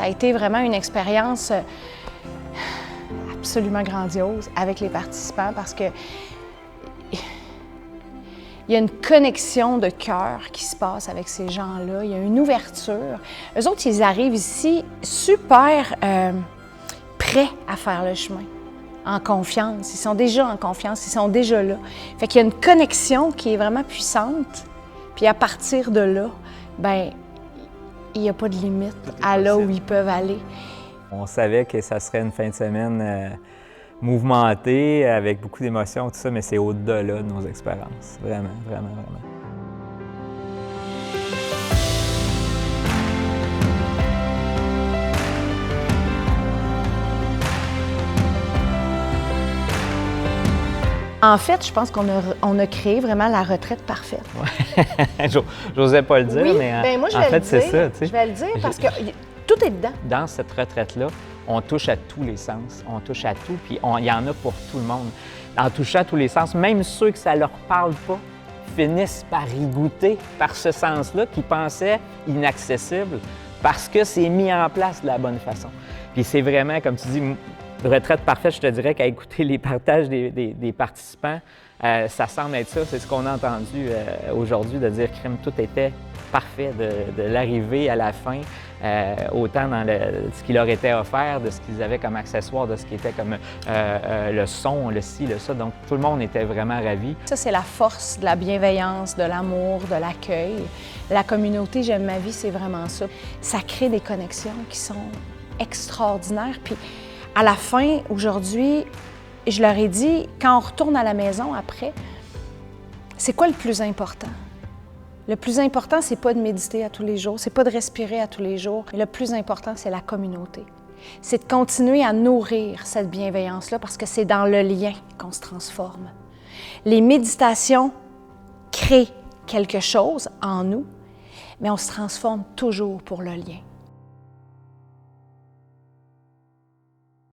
a été vraiment une expérience absolument grandiose avec les participants parce que il y a une connexion de cœur qui se passe avec ces gens-là. Il y a une ouverture. Eux autres, ils arrivent ici super prêts à faire le chemin, en confiance. Ils sont déjà en confiance, ils sont déjà là. Fait qu'il y a une connexion qui est vraiment puissante. Puis à partir de là, ben il n'y a pas de limite à là où ils peuvent aller. On savait que ça serait une fin de semaine mouvementée, avec beaucoup d'émotions, tout ça, mais c'est au-delà de nos expériences. Vraiment, vraiment, vraiment. En fait, je pense qu'on a créé vraiment la retraite parfaite. Ouais. J'osais pas le dire, oui, mais bien, moi, en fait, c'est ça. Je vais le dire parce que tout est dedans. Dans cette retraite-là, on touche à tous les sens. On touche à tout, puis il y en a pour tout le monde. En touchant à tous les sens, même ceux que ça leur parle pas finissent par y goûter par ce sens-là qu'ils pensaient inaccessible parce que c'est mis en place de la bonne façon. Puis c'est vraiment, comme tu dis, retraite parfaite, je te dirais qu'à écouter les partages des participants, ça semble être ça. C'est ce qu'on a entendu aujourd'hui, de dire que tout était parfait de l'arrivée à la fin, autant dans ce qui leur était offert, de ce qu'ils avaient comme accessoire, de ce qui était comme le son, le ci, le ça. Donc, tout le monde était vraiment ravi. Ça, c'est la force de la bienveillance, de l'amour, de l'accueil. La communauté J'aime ma vie, c'est vraiment ça. Ça crée des connexions qui sont extraordinaires. Puis, à la fin, aujourd'hui, je leur ai dit, quand on retourne à la maison après, c'est quoi le plus important? Le plus important, c'est pas de méditer à tous les jours, c'est pas de respirer à tous les jours. Le plus important, c'est la communauté. C'est de continuer à nourrir cette bienveillance-là parce que c'est dans le lien qu'on se transforme. Les méditations créent quelque chose en nous, mais on se transforme toujours pour le lien.